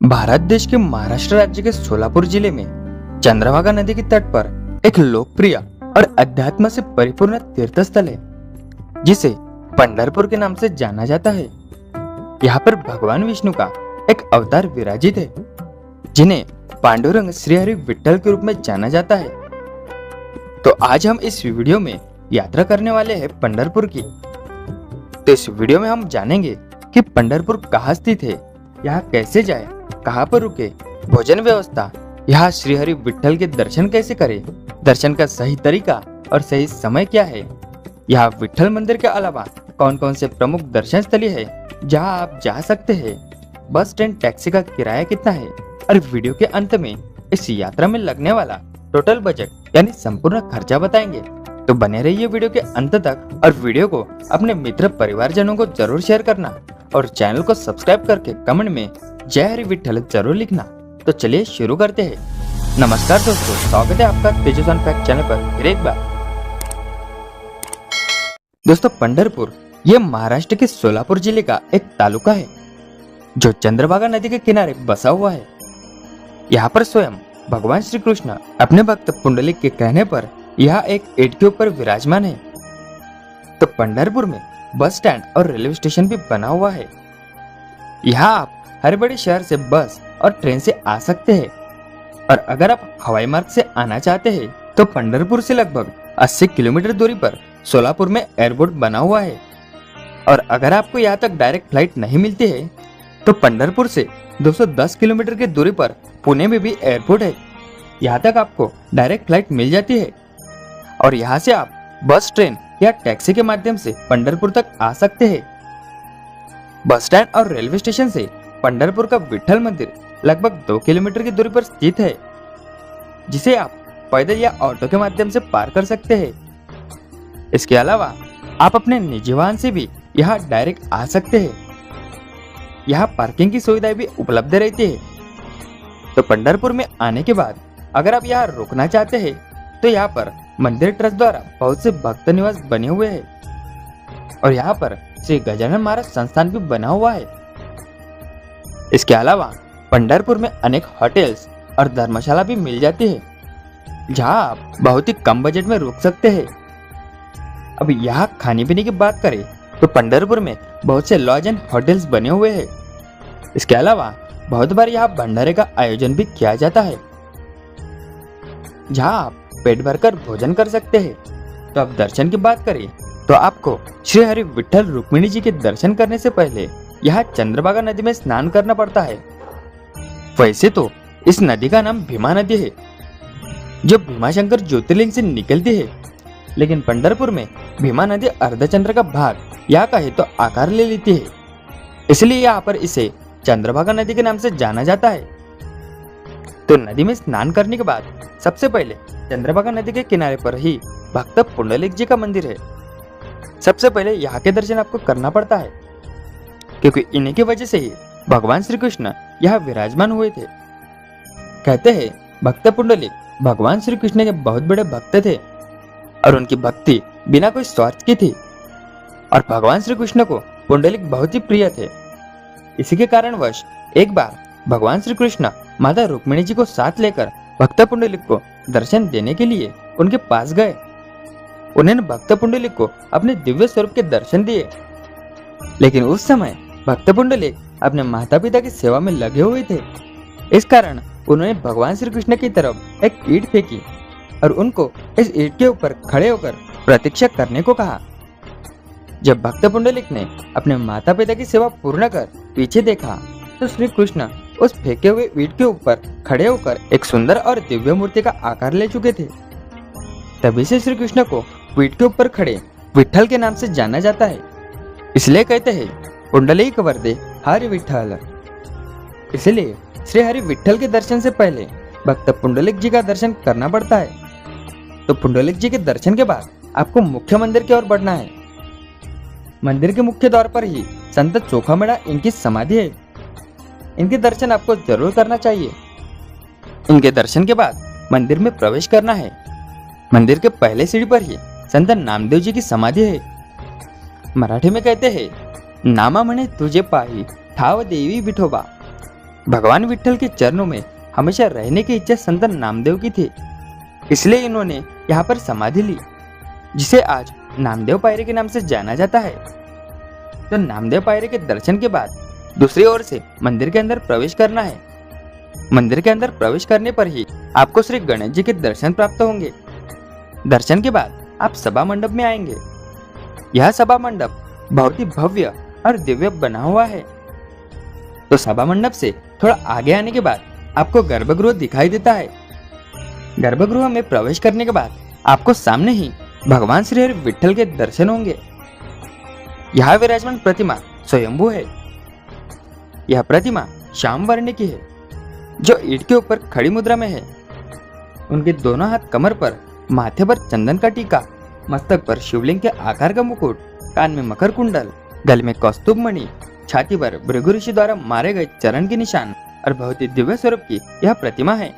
भारत देश के महाराष्ट्र राज्य के सोलापुर जिले में चंद्रभागा नदी के तट पर एक लोकप्रिय और अध्यात्म से परिपूर्ण तीर्थ स्थल है जिसे पंढरपुर के नाम से जाना जाता है। यहाँ पर भगवान विष्णु का एक अवतार विराजित है जिन्हें पांडुरंग श्री हरि विठ्ठल के रूप में जाना जाता है। तो आज हम इस वीडियो में यात्रा करने वाले हैं पंढरपुर की। तो इस वीडियो में हम जानेंगे कि पंढरपुर कहाँ स्थित है, यहाँ कैसे जाए, कहाँ पर रुके, भोजन व्यवस्था, यहाँ श्री हरि विठ्ठल के दर्शन कैसे करें, दर्शन का सही तरीका और सही समय क्या है, यहाँ विठ्ठल मंदिर के अलावा कौन कौन से प्रमुख दर्शन स्थली है जहाँ आप जा सकते हैं, बस स्टैंड टैक्सी का किराया कितना है और वीडियो के अंत में इस यात्रा में लगने वाला टोटल बजट यानी संपूर्ण खर्चा बताएंगे। तो बने रहिए वीडियो के अंत तक और वीडियो को अपने मित्र परिवारजनों को जरूर शेयर करना और चैनल को सब्सक्राइब करके कमेंट में जय हरि विठ्ठल जरूर लिखना। तो चलिए शुरू करते हैं। नमस्कार दोस्तों, स्वागत है आपका तेजस्वन फैक्ट चैनल पर फिर एक बार। दोस्तों, पंढरपुर ये महाराष्ट्र के सोलापुर जिले का एक तालुका है जो चंद्रभागा नदी के किनारे बसा हुआ है। यहाँ पर स्वयं भगवान श्री कृष्ण अपने भक्त पुंडलिक के कहने पर यह एक ईंट के ऊपर विराजमान है। तो पंढरपुर में बस स्टैंड और रेलवे स्टेशन भी बना हुआ है। यहाँ आप हर बड़े शहर से बस और ट्रेन से आ सकते हैं और अगर आप हवाई मार्ग से आना चाहते हैं तो पंढरपुर से लगभग 80 किलोमीटर दूरी पर सोलापुर में एयरपोर्ट बना हुआ है। और अगर आपको यहाँ तक डायरेक्ट फ्लाइट नहीं मिलती है तो पंढरपुर से 210 किलोमीटर की दूरी पर पुणे में भी एयरपोर्ट है। यहाँ तक आपको डायरेक्ट फ्लाइट मिल जाती है और यहाँ से आप बस, ट्रेन या टैक्सी के माध्यम से पंढरपुर तक आ सकते हैं। बस स्टैंड और रेलवे स्टेशन से पंढरपुर का विठ्ठल मंदिर लगभग 2 किलोमीटर की दूरी पर स्थित है जिसे आप पैदल या ऑटो के माध्यम से पार कर सकते हैं। इसके अलावा आप अपने निजी वाहन से भी यहाँ डायरेक्ट आ सकते हैं। यहाँ पार्किंग की सुविधाएं भी उपलब्ध रहती है। तो पंढरपुर में आने के बाद अगर आप यहाँ रुकना चाहते हैं तो यहाँ पर मंदिर ट्रस्ट द्वारा बहुत से भक्त निवास बने हुए हैं और यहाँ पर श्री गजानन महाराज संस्थान भी बना हुआ है। इसके अलावा पंढरपुर में अनेक होटल्स और धर्मशाला भी मिल जाती है जहाँ आप बहुत ही कम बजट में रुक सकते हैं। अब यहाँ खाने पीने की बात करें तो पंढरपुर में बहुत से लॉज एंड होटल्स बने हुए हैं। इसके अलावा बहुत बार यहाँ भंडारे का आयोजन भी किया जाता है जहाँ आप पेट भरकर भोजन कर सकते हैं। तो अब दर्शन की बात करें तो आपको श्री हरि विठ्ठल रुक्मिणी जी के दर्शन करने से पहले यहाँ चंद्रभागा नदी में स्नान करना पड़ता है। वैसे तो इस नदी का नाम भीमा नदी है जो भीमाशंकर ज्योतिर्लिंग से निकलती है, लेकिन पंढरपुर में भीमा नदी अर्धचंद्र का भाग यहाँ कहे तो आकार ले लेती है, इसलिए यहाँ पर इसे चंद्रभागा नदी के नाम से जाना जाता है। तो नदी में स्नान करने के बाद सबसे पहले चंद्रभागा नदी के किनारे पर ही भक्त पुंडलिक जी का मंदिर है। सबसे पहले यहाँ के दर्शन आपको करना पड़ता है क्योंकि इन्हीं की वजह से ही भगवान श्री कृष्ण यहाँ विराजमान हुए थे। कहते हैं भक्त पुंडलिक भगवान श्री कृष्ण के बहुत बड़े भक्त थे और उनकी भक्ति बिना कोई स्वार्थ की थी और भगवान श्री कृष्ण को पुंडलिक बहुत ही प्रिय थे। इसी के कारणवश एक बार भगवान श्री कृष्ण माता रुक्मिणी जी को साथ लेकर भक्त पुंडलिक को दर्शन देने के लिए उनके पास गए। उन्होंने भक्त पुंडलिक को अपने दिव्य स्वरूप के दर्शन दिए, लेकिन उस समय भक्त पुंडलिक अपने माता पिता की सेवा में लगे हुए थे। इस कारण उन्होंने भगवान श्री कृष्ण की तरफ एक ईंट फेंकी और उनको इस ईंट के ऊपर खड़े होकर प्रतीक्षा करने को कहा। जब भक्त पुंडलिक ने अपने माता पिता की सेवा पूर्ण कर पीछे देखा तो श्री कृष्ण उस फेंके हुए ईंट के ऊपर खड़े होकर एक सुंदर और दिव्य मूर्ति का आकार ले चुके थे। तभी से श्री कृष्ण को ईंट के ऊपर खड़े विठ्ठल के नाम से जाना जाता है। इसलिए कहते हैं पुंडलिक वरदे हरि विठ्ठल। इसलिए श्री हरि विठ्ठल के दर्शन से पहले भक्त पुंडलिक जी का दर्शन करना पड़ता है। तो पुंडलिक जी के दर्शन के बाद आपको मुख्य मंदिर की ओर बढ़ना है। मंदिर के मुख्य द्वार पर ही संत चोखामेड़ा इनकी समाधि है। इनके दर्शन आपको जरूर करना चाहिए। इनके दर्शन के बाद मंदिर में प्रवेश करना है। मंदिर के पहले सीढ़ी पर ही संत नामदेव जी की समाधि है। मराठी में कहते हैं नामा म्हणे तुझे पाही ठाव देवी विठोबा। भगवान विट्ठल के चरणों में हमेशा रहने की इच्छा संत नामदेव की थी, इसलिए इन्होंने यहाँ पर समाधि ली, जिसे आज नामदेव पायरी के नाम से जाना जाता है। तो नामदेव पायरी के दर्शन के बाद दूसरी ओर से मंदिर के अंदर प्रवेश करना है। मंदिर के अंदर प्रवेश करने पर ही आपको श्री गणेश जी के दर्शन प्राप्त होंगे। दर्शन के बाद आप सभा मंडप में आएंगे। यह सभा मंडप बहुत ही भव्य और दिव्य बना हुआ है। तो सभा मंडप से थोड़ा आगे आने के बाद आपको गर्भगृह दिखाई देता है। गर्भगृह में प्रवेश करने के बाद आपको सामने ही भगवान श्री हरि विट्ठल के दर्शन होंगे। यह विराजमान प्रतिमा स्वयंभू है। यह प्रतिमा श्याम वर्ण की है, जो ईंट के ऊपर खड़ी मुद्रा में है। उनके दोनों हाथ कमर पर, माथे पर चंदन का टीका, मस्तक पर शिवलिंग के आकार का मुकुट, कान में मकर कुंडल, गले में कौस्तुभ मणि, छाती पर भृगु ऋषि द्वारा मारे गए चरण के निशान और बहुत ही दिव्य स्वरूप की यह प्रतिमा है।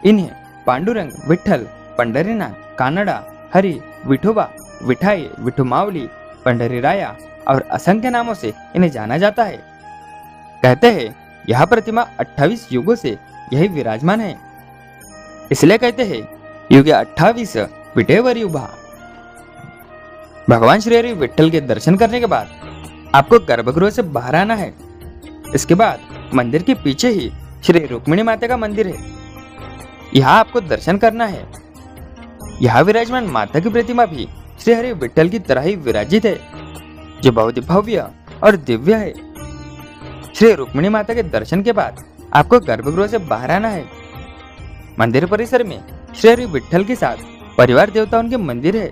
इन्हें पांडुरंग, विट्ठल, पंढरीनाथ, कानड़ा, हरि, विठोबा, विठाई, विठुमावली, पंढरी राया और असंख्य नामों से इन्हें जाना जाता है। कहते हैं यह प्रतिमा 28 युगों से यही विराजमान है, इसलिए कहते हैं युग 28 विटेवर युभा। भगवान श्री हरि विट्ठल के दर्शन करने के बाद आपको गर्भगृह से बाहर आना है। इसके बाद मंदिर के पीछे ही श्री रुक्मिणी माता का मंदिर है। यहाँ आपको दर्शन करना है। यहाँ विराजमान माता की प्रतिमा भी श्री हरि विट्ठल की तरह ही विराजित है, जो बहुत ही भव्य और दिव्य है। श्री रुक्मिणी माता के दर्शन के बाद आपको गर्भगृह से बाहर आना है। मंदिर परिसर में श्री हरि विट्ठल के साथ परिवार देवताओं के मंदिर है,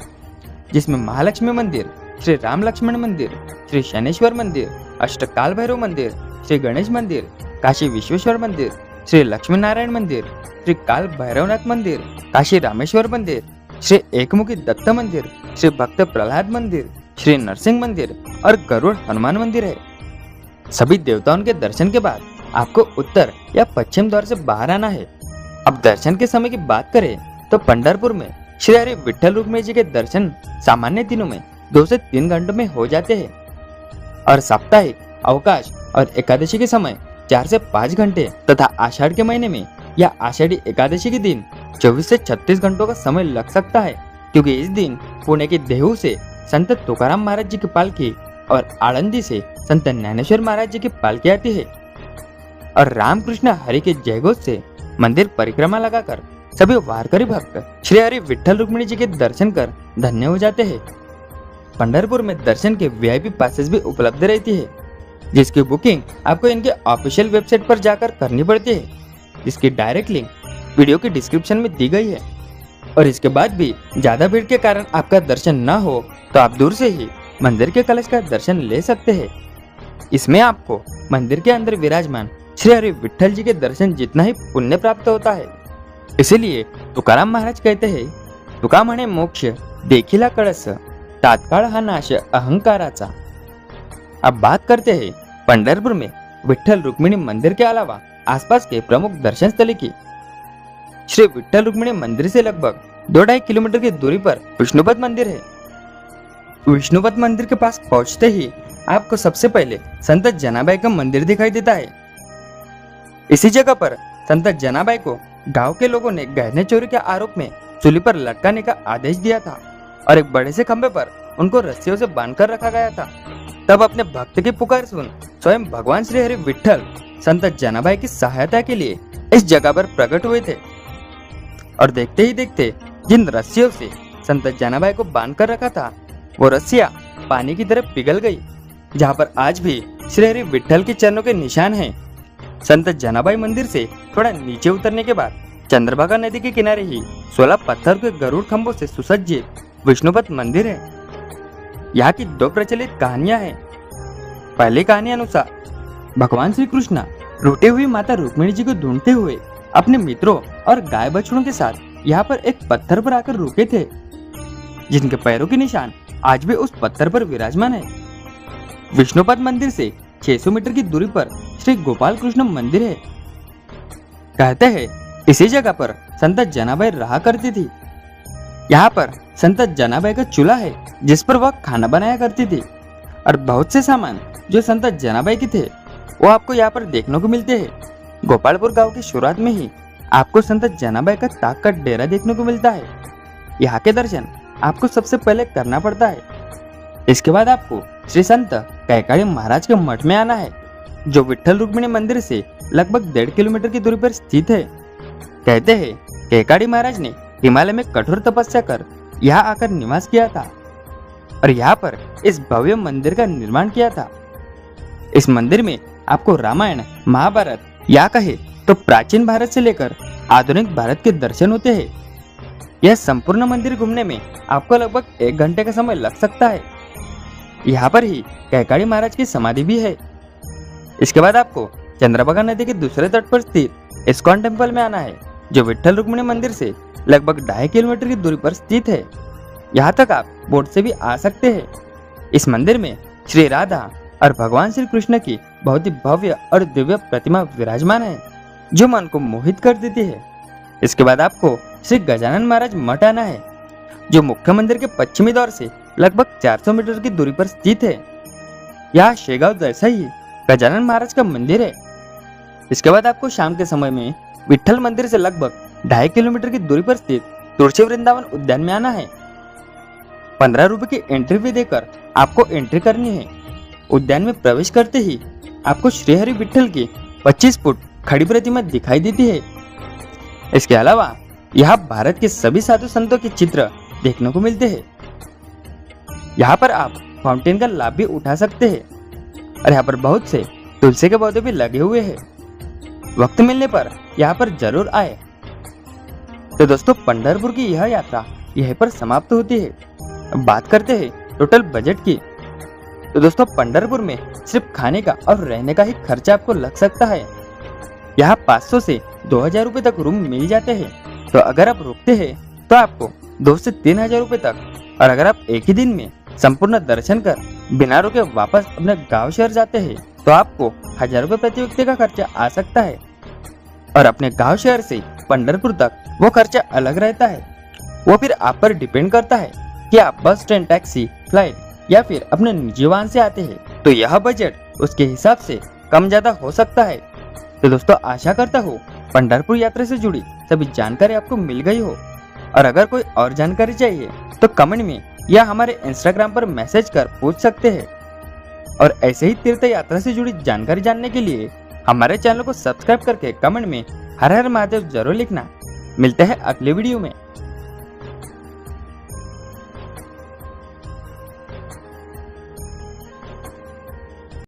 जिसमें महालक्ष्मी मंदिर, श्री राम लक्ष्मण मंदिर, श्री शनेश्वर मंदिर, अष्टकाल भैरव मंदिर, श्री गणेश मंदिर, काशी विश्वेश्वर मंदिर, श्री लक्ष्मी नारायण मंदिर, श्री काल भैरवनाथ मंदिर, काशी रामेश्वर मंदिर, श्री एकमुखी दत्त मंदिर, श्री भक्त प्रहलाद मंदिर, श्री नरसिंह मंदिर और गरुड़ हनुमान मंदिर है। सभी देवताओं के दर्शन के बाद आपको उत्तर या पश्चिम द्वार से बाहर आना है। अब दर्शन के समय की बात करें तो पंढरपुर में श्री हरि विट्ठल रुक्मिणी जी के दर्शन सामान्य दिनों में 2 से 3 घंटों में हो जाते हैं और साप्ताहिक अवकाश और एकादशी के समय 4 से 5 घंटे तथा आषाढ़ के महीने में या आषाढ़ी एकादशी के दिन 24 से 36 घंटों का समय लग सकता है, क्योंकि इस दिन पुणे के देहू से संत तुकाराम महाराज जी की पालकी और आळंदी से संत ज्ञानेश्वर महाराज जी की पालकी आती है और रामकृष्ण हरि के जयघोष से मंदिर परिक्रमा लगाकर सभी वारकरी भक्त श्री हरि विट्ठल रुक्मिणी जी के दर्शन कर धन्य हो जाते हैं। पंढरपुर में दर्शन के वीआईपी पासेस भी उपलब्ध रहती है, जिसकी बुकिंग आपको इनके ऑफिशियल वेबसाइट पर जाकर करनी पड़ती है, जिसकी डायरेक्ट लिंक वीडियो के डिस्क्रिप्शन में दी गई है। और इसके बाद भी ज्यादा भीड़ के कारण आपका दर्शन न हो तो आप दूर से ही मंदिर के कलश का दर्शन ले सकते हैं। इसमें आपको मंदिर के अंदर विराजमान श्री हरि विट्ठल जी के दर्शन जितना ही पुण्य प्राप्त होता है। इसीलिए तुकाराम महाराज कहते हैं, तुका म्हणे मोक्ष देखिला कळस, तात्काळ हा नाश अहंकाराचा। अब बात करते हैं पंढरपुर में विट्ठल रुक्मिणी मंदिर के अलावा आसपास के प्रमुख दर्शन स्थल की। श्री विट्ठल रुक्मिणी मंदिर से लगभग 2-2.5 किलोमीटर की दूरी पर विष्णुपद मंदिर है। विष्णुपद मंदिर के पास पहुंचते ही आपको सबसे पहले संत जनाबाई का मंदिर दिखाई देता है। इसी जगह पर संत जनाबाई को गांव के लोगों ने गहने चोरी के आरोप में चूल्हे पर लटकाने का आदेश दिया था और एक बड़े से खंभे पर उनको रस्सियों से बांधकर रखा गया था। तब अपने भक्त की पुकार सुन स्वयं भगवान श्री हरि विट्ठल संत जनाबाई की सहायता के लिए इस जगह पर प्रकट हुए थे और देखते ही देखते जिन रस्सियों से संत जनाबाई को बांधकर रखा था वो रस्सियां पानी की तरफ पिघल गई, जहाँ पर आज भी श्री हरि विट्ठल के चरणों के निशान हैं। संत जनाबाई मंदिर से थोड़ा नीचे उतरने के बाद चंद्रभागा नदी के किनारे ही 16 पत्थर के गरुड़ खंभों से सुसज्जित विष्णुपद मंदिर है। यहाँ की 2 प्रचलित कहानियां हैं। पहली कहानी अनुसार भगवान श्री कृष्ण रूठी हुई माता रुक्मिणी जी को ढूंढते हुए अपने मित्रों और गाय बछड़ों के साथ यहाँ पर एक पत्थर पर आकर रुके थे, जिनके पैरों के निशान आज भी उस पत्थर पर विराजमान है। विष्णुपद मंदिर से 600 मीटर की दूरी पर श्री गोपाल कृष्ण मंदिर है। कहते हैं इसी जगह पर संत जनाबाई रहा करती थी। यहाँ पर संत जनाबाई का चूल्हा है, जिस पर वह खाना बनाया करती थी और बहुत से सामान जो संत जनाबाई के थे वो आपको यहाँ पर देखने को मिलते हैं। गोपालपुर गांव की शुरुआत में ही आपको संत जनाबाई का ताक का डेरा देखने को मिलता है। यहाँ के दर्शन आपको सबसे पहले करना पड़ता है। इसके बाद आपको श्री संत कैकाड़ी महाराज के मठ में आना है, जो विठ्ठल रुक्मिणी मंदिर से लगभग 1.5 किलोमीटर की दूरी पर स्थित है। कहते हैं कैकाड़ी महाराज ने हिमालय में कठोर तपस्या कर यहाँ आकर निवास किया था और यहाँ पर इस भव्य मंदिर का निर्माण किया था। इस मंदिर में आपको रामायण, महाभारत या कहे तो प्राचीन भारत से लेकर आधुनिक भारत के दर्शन होते हैं। यह संपूर्ण मंदिर घूमने में आपको लगभग 1 घंटे का समय लग सकता है। यहाँ पर ही कैकाड़ी महाराज की समाधि भी है। इसके बाद आपको चंद्रभागा नदी के दूसरे तट पर स्थित इस्कॉन टेम्पल में आना है, जो विठ्ठल रुक्मिणी मंदिर से लगभग 2.5 किलोमीटर की दूरी पर स्थित है। यहाँ तक आप बोट से भी आ सकते हैं। इस मंदिर में श्री राधा और भगवान श्री कृष्ण की बहुत ही भव्य और दिव्य प्रतिमा विराजमान है, जो मन को मोहित कर देती है। इसके बाद आपको श्री गजानन महाराज मठ आना है, जो मुख्य मंदिर के पश्चिमी द्वार से लगभग 400 मीटर की दूरी पर स्थित है। यहाँ शेगांव जैसा ही गजानन महाराज का मंदिर है। इसके बाद आपको शाम के समय में विठ्ठल मंदिर से लगभग 2.5 किलोमीटर की दूरी पर स्थित तुलसी वृंदावन उद्यान में आना है। 15 रुपए की एंट्री फी देकर आपको एंट्री करनी है। उद्यान में प्रवेश करते ही आपको श्री हरि विठ्ठल की 25 फुट खड़ी प्रतिमा दिखाई देती है। इसके अलावा यहाँ भारत के सभी साधु संतों के चित्र देखने को मिलते हैं। यहाँ पर आप फाउंटेन का लाभ भी उठा सकते हैं और यहाँ पर बहुत से तुलसी के पौधे भी लगे हुए हैं। वक्त मिलने पर यहाँ पर जरूर आए। तो दोस्तों, पंढरपुर की यह यात्रा यहीं पर समाप्त होती है। अब बात करते हैं टोटल बजट की। तो दोस्तों, पंढरपुर में सिर्फ खाने का और रहने का ही खर्चा आपको लग सकता है। यहाँ 500 से 2000 रुपए तक रूम मिल जाते हैं। तो अगर आप रुकते हैं तो आपको 2 से 3000 रुपए तक, और अगर आप एक ही दिन में संपूर्ण दर्शन कर बिना रुके वापस अपने गांव शहर जाते हैं तो आपको 1000 रुपए प्रति व्यक्ति का खर्चा आ सकता है। और अपने गांव शहर से पंढरपुर तक वो खर्चा अलग रहता है। वो फिर आप पर डिपेंड करता है कि आप बस, ट्रेन, टैक्सी, फ्लाइट या फिर अपने निजी वाहन से आते हैं। तो यह बजट उसके हिसाब से कम ज्यादा हो सकता है। तो दोस्तों, आशा करता हूँ पंढरपुर यात्रा से जुड़ी सभी जानकारी आपको मिल गई हो। और अगर कोई और जानकारी चाहिए तो कमेंट में या हमारे इंस्टाग्राम पर मैसेज कर पूछ सकते हैं। और ऐसे ही तीर्थ यात्रा से जुड़ी जानकारी जानने के लिए हमारे चैनल को सब्सक्राइब करके कमेंट में हर हर महादेव जरूर लिखना। मिलते हैं अगले वीडियो में।